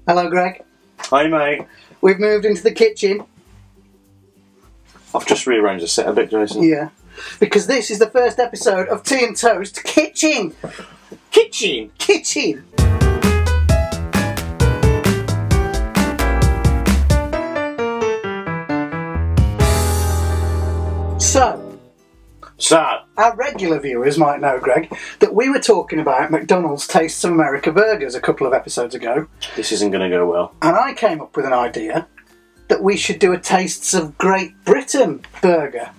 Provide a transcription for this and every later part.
Hello, Greg. Hi, mate. We've moved into the kitchen. I've just rearranged the set a bit, Jason. Yeah. Because this is the first episode of Tea and Toast Kitchen. Kitchen? Kitchen. So, our regular viewers might know, Greg, that we were talking about McDonald's Tastes of America burgers a couple of episodes ago. This isn't going to go well. And I came up with an idea that we should do a Tastes of Great Britain burger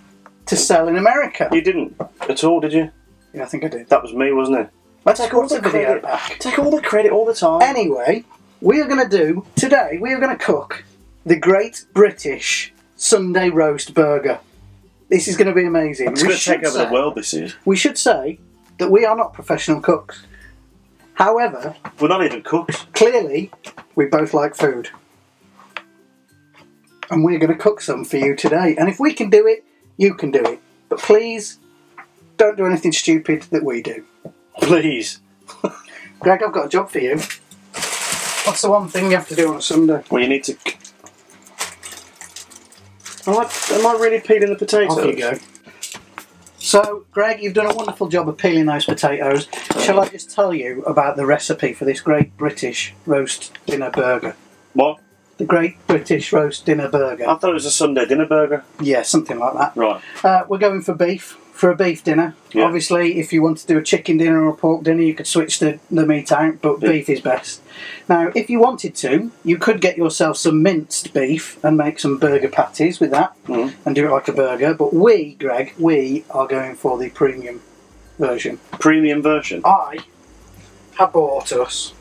to sell in America. You didn't at all, did you? Yeah, I think I did. That was me, wasn't it? Let's take put all the the video credit back. Take all the credit all the time. Anyway, we are going to do, today, we are going to cook the Great British Sunday Roast Burger. This is going to be amazing. It's going to take over the world, this is. We should say that we are not professional cooks. However, we're not even cooks. Clearly, we both like food. And we're going to cook some for you today. And if we can do it, you can do it. But please, don't do anything stupid that we do. Please. Greg, I've got a job for you. What's the one thing you have to do on a Sunday? Well, you need to... Am I really peeling the potatoes? Off you go. So, Greg, you've done a wonderful job of peeling those potatoes. Shall I just tell you about the recipe for this Great British Roast Dinner Burger? What? The Great British Roast Dinner Burger. I thought it was a Sunday dinner burger. Yeah, something like that. Right. We're going for beef. For a beef dinner. Yeah. Obviously, if you want to do a chicken dinner or a pork dinner, you could switch the meat out, but beef is best. Now, if you wanted to, you could get yourself some minced beef and make some burger patties with that and do it like a burger. But we, Greg, we are going for the premium version. Premium version? I have bought us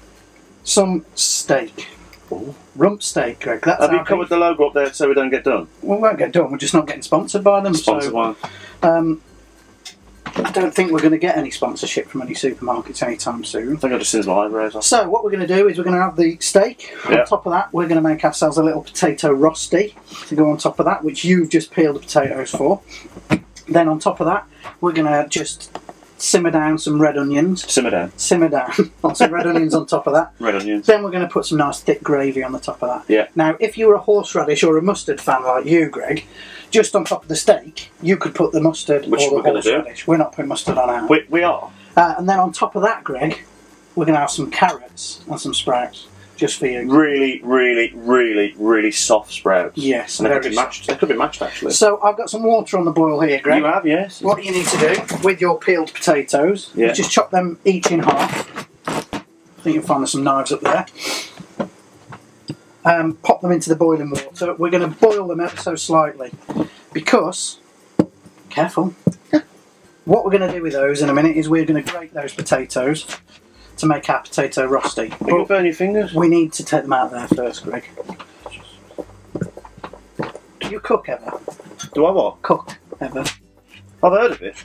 some steak. Ooh. Rump steak, Greg. That's have you covered the logo up there so we don't get done? We won't get done. We're just not getting sponsored by them. Sponsored by them. I don't think we're going to get any sponsorship from any supermarkets anytime soon. I think I just seen his eyebrows off. So what we're going to do is we're going to have the steak. Yeah. On top of that, we're going to make ourselves a little potato rosti to go on top of that, which you've just peeled the potatoes for. Then on top of that, we're going to just simmer down some red onions. Simmer down. Simmer down. Some red onions on top of that. Red onions. Then we're going to put some nice thick gravy on the top of that. Yeah. Now, if you were a horseradish or a mustard fan like you, Greg, just on top of the steak, you could put the mustard Which or the we're going to horseradish. We're not putting mustard on ours. We are. And then on top of that, Greg, we're going to have some carrots and some sprouts, just for you. Really, really, really, really soft sprouts. Yes, and they very could be matched. They could be matched, actually. So I've got some water on the boil here, Greg. You have, yes. What you need to do with your peeled potatoes is just chop them each in half. I think you'll find there's some knives up there. Pop them into the boiling water. We're going to boil them ever so slightly because, careful, what we're going to do with those in a minute is we're going to grate those potatoes to make our potato rosti. You can burn your fingers. We need to take them out of there first, Greg. Do you cook ever? Do I what? Cook ever. I've heard of it.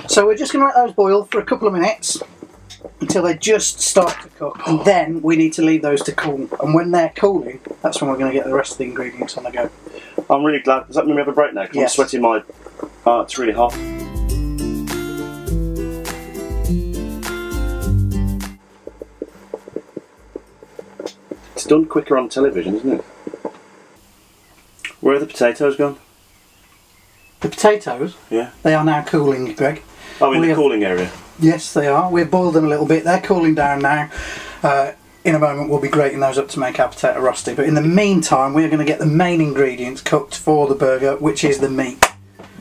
So we're just going to let those boil for a couple of minutes until they just start to cook, and then we need to leave those to cool. And when they're cooling, that's when we're going to get the rest of the ingredients on the go. I'm really glad. Does that mean we have a break now? Because I'm sweating my... it's really hot. It's done quicker on television, isn't it? Where are the potatoes gone? The potatoes? Yeah. They are now cooling, Greg. Oh, in the cooling area? Yes, they are. We've boiled them a little bit. They're cooling down now. In a moment we'll be grating those up to make our potato rosti. But in the meantime, we're going to get the main ingredients cooked for the burger, which is the meat.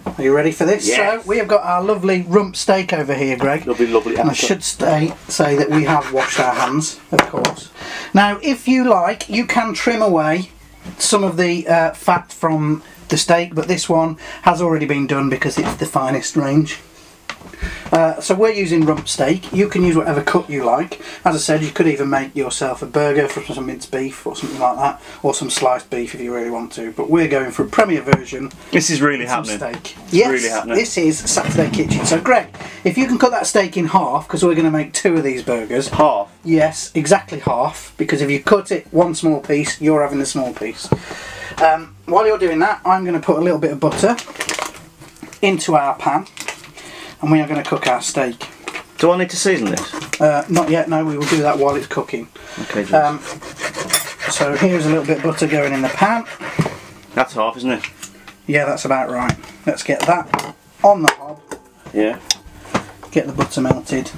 Are you ready for this? Yes. So we have got our lovely rump steak over here, Greg. Lovely, lovely. And I should say that we have washed our hands, of course. Now, if you like, you can trim away some of the fat from the steak, but this one has already been done because it's the finest range. So we're using rump steak. You can use whatever cut you like. As I said, you could even make yourself a burger from some minced beef or something like that, or some sliced beef if you really want to. But we're going for a premier version. This is really happening. Steak. Yes, really happening. This is Saturday Kitchen. So Greg, if you can cut that steak in half, because we're going to make 2 of these burgers. Half? Yes, exactly half. Because if you cut it one small piece, you're having the small piece. While you're doing that, I'm going to put a little bit of butter into our pan, and we are going to cook our steak. Do I need to season this? Not yet, no, we will do that while it's cooking. Okay, So here's a little bit of butter going in the pan. That's half, isn't it? Yeah, that's about right. Let's get that on the hob. Yeah. Get the butter melted.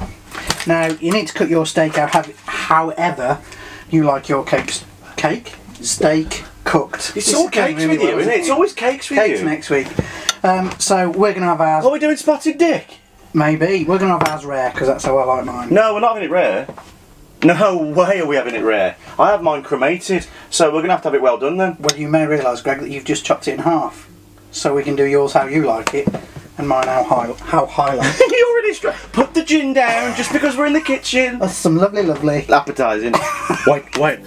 Now you need to cook your steak out however you like your steak cooked. It's all cakes with you, isn't it? It's always cakes with you. Cakes next week. So we're going to have ours. Are we doing spotted dick? Maybe. We're going to have ours rare because that's how I like mine. No, we're not having it rare. No way are we having it rare. I have mine cremated, so we're going to have it well done then. Well, you may realise, Greg, that you've just chopped it in half. So we can do yours how you like it, and mine how high like it. You already put the gin down just because we're in the kitchen. That's some lovely... Appetising. Wait.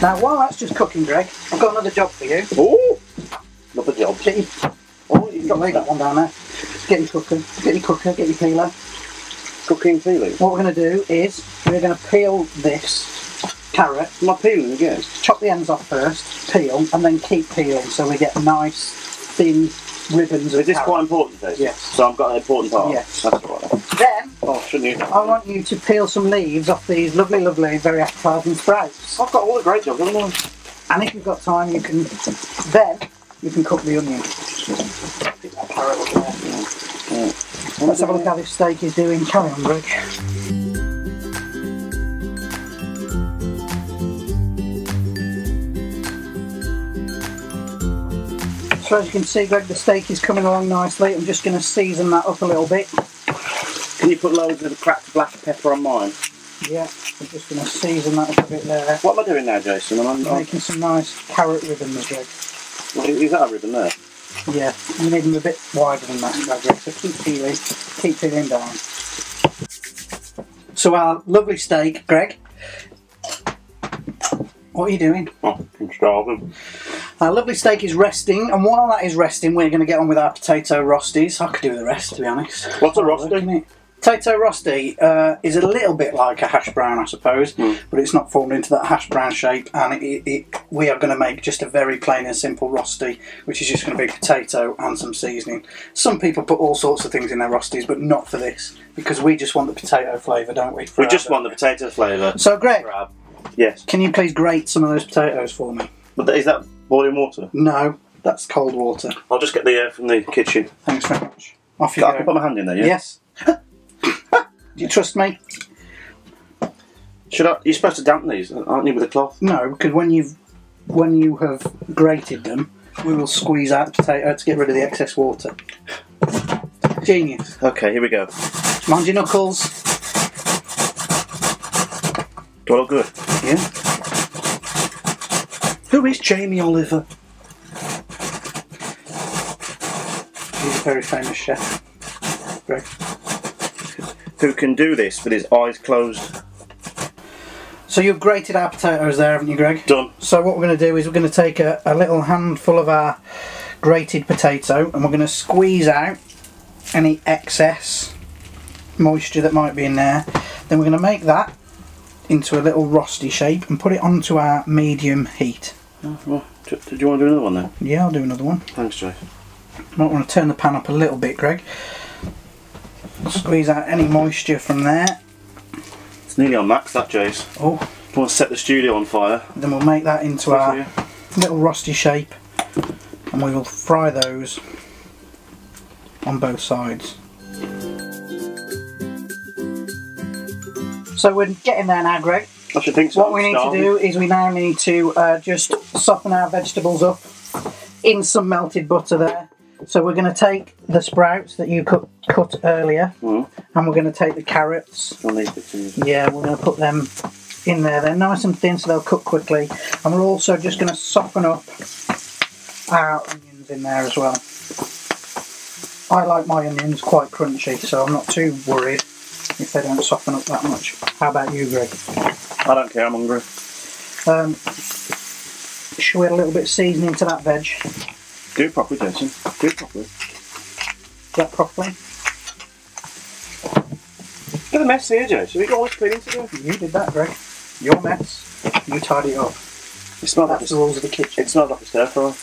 Now, while that's just cooking, Greg, I've got another job for you. Oh, another job. Oh, you've got to lay that one down there. Get your cooker, get your peeler. Cooking peeling? What we're going to do is, we're going to peel this carrot. Am I peeling again? Chop the ends off first, peel, and then keep peeling so we get nice, thin ribbons of Is this carrot. quite important, Dave? Yes. So I've got an important part? Yes. That's all right. Then, Oh, shouldn't you? I want you to peel some leaves off these lovely, very appetising sprouts. I've got all the great jobs, haven't I? And if you've got time, you can cook the onion. Pick that carrot up there. Yeah. Let's have a look how this steak is doing. Carry on, Greg. So as you can see, Greg, the steak is coming along nicely. I'm just going to season that up a little bit. Can you put loads of cracked black pepper on mine? Yeah, I'm just going to season that up a bit there. What am I doing now, Jason? I'm making some nice carrot ribbons, Greg. Is that a ribbon there? Yeah, you need them a bit wider than that, Greg, so keep peeling down. So our lovely steak, Greg, what are you doing? Oh, I'm starving. Our lovely steak is resting, and while that is resting, we're going to get on with our potato rosties. I could do the rest, to be honest. What's a rosti? Potato rosti is a little bit like a hash brown, I suppose, but it's not formed into that hash brown shape, and we are going to make just a very plain and simple rosti, which is just going to be potato and some seasoning. Some people put all sorts of things in their rostis, but not for this, because we just want the potato flavour, don't we? We just want the potato flavour. So, Greg, yes. Can you please grate some of those potatoes for me? But is that boiling water? No, that's cold water. I'll just get the air from the kitchen. Thanks very much. Off you I go. can put my hand in there, yeah? Yes. Do you trust me? Should I? You're supposed to dampen these, aren't you, with a cloth? No, because when you have grated them, we will squeeze out the potato to get rid of the excess water. Genius. Okay, here we go. Mind your knuckles. Do I look good? Yeah. Who is Jamie Oliver? He's a very famous chef. Greg. Who can do this with his eyes closed? So you've grated our potatoes there, haven't you, Greg? Done. So what we're going to do is we're going to take a little handful of our grated potato and we're going to squeeze out any excess moisture that might be in there. Then we're going to make that into a little rosti shape and put it onto our medium heat. Oh, well, do you want to do another one then? Yeah, I'll do another one. Thanks, Joe. Might want to turn the pan up a little bit, Greg. Squeeze out any moisture from there. It's nearly on max, that, Jace. Oh. I want to set the studio on fire. Then we'll make that into our little rosti shape and we will fry those on both sides. So we're getting there now, Greg. I should think so. What we need to do is we now need to just soften our vegetables up in some melted butter there. So we're going to take the sprouts that you cut earlier and we're going to take the carrots. Yeah, we're going to put them in there. They're nice and thin so they'll cook quickly. And we're also just going to soften up our onions in there as well. I like my onions quite crunchy, so I'm not too worried if they don't soften up that much. How about you, Greg? I don't care, I'm hungry. Should we add a little bit of seasoning to that veg? Do it properly, Jason. Do it properly. Do that properly. Get a mess here, Jason. We've got all this cleaning to do. You did that, Greg. Your mess. You tidy it up. It smells like the rules of the kitchen. It smells like a stir fry.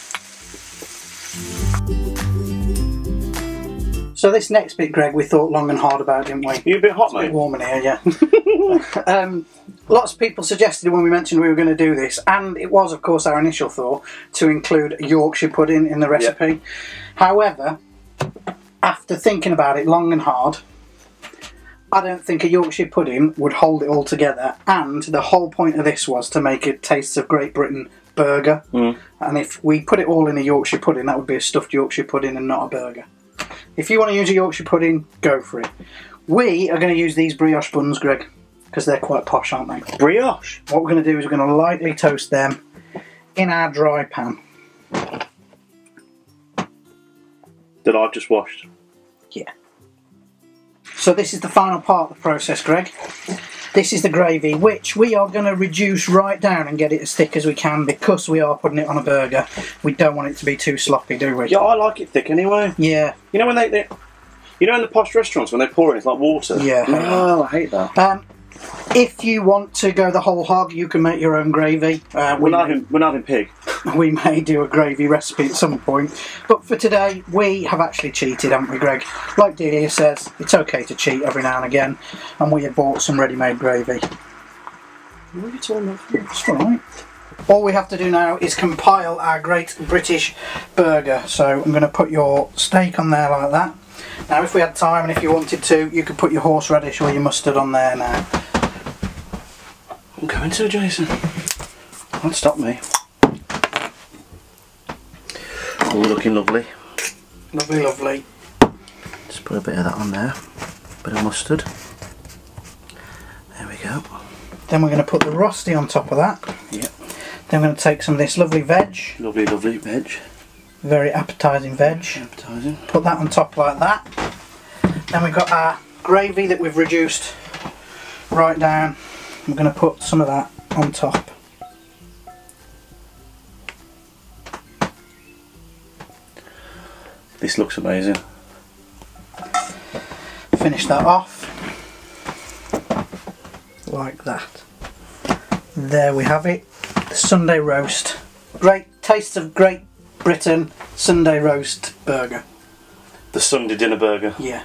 So So this next bit, Greg, we thought long and hard about, didn't we? You a bit hot, It's a mate? bit warm in here, yeah. Lots of people suggested when we mentioned we were going to do this, and it was, of course, our initial thought to include Yorkshire pudding in the recipe. Yep. However, after thinking about it long and hard, I don't think a Yorkshire pudding would hold it all together, and the whole point of this was to make a Tastes of Great Britain burger. And if we put it all in a Yorkshire pudding, that would be a stuffed Yorkshire pudding and not a burger. If you want to use a Yorkshire pudding, go for it. We are going to use these brioche buns, Greg, because they're quite posh, aren't they? Brioche? What we're going to do is we're going to lightly toast them in our dry pan. That I've just washed? Yeah. So this is the final part of the process, Greg. This is the gravy, which we are going to reduce right down and get it as thick as we can because we are putting it on a burger. We don't want it to be too sloppy, do we? Yeah, I like it thick anyway. Yeah. You know when they you know in the posh restaurants when they pour it, it's like water? Yeah. Oh, I hate that. If you want to go the whole hog, you can make your own gravy. We're not having pig. We may do a gravy recipe at some point. But for today, we have actually cheated, haven't we, Greg? Like Delia says, it's okay to cheat every now and again. And we have bought some ready-made gravy. What are you talking about? It's alright. All we have to do now is compile our great British burger. So I'm going to put your steak on there like that. Now if we had time and if you wanted to, you could put your horseradish or your mustard on there now. I'm going to, Jason. Don't stop me. Oh, looking lovely. Lovely, lovely. Just put a bit of that on there. Bit of mustard. There we go. Then we're going to put the rosti on top of that. Yep. Then we're going to take some of this lovely veg. Lovely, lovely veg. Very appetising veg. Appetising. Put that on top like that. Then we've got our gravy that we've reduced right down. We're going to put some of that on top. This looks amazing. Finish that off like that. There we have it. The Sunday roast. Great Tastes of Great Britain Sunday roast burger. The Sunday dinner burger. Yeah.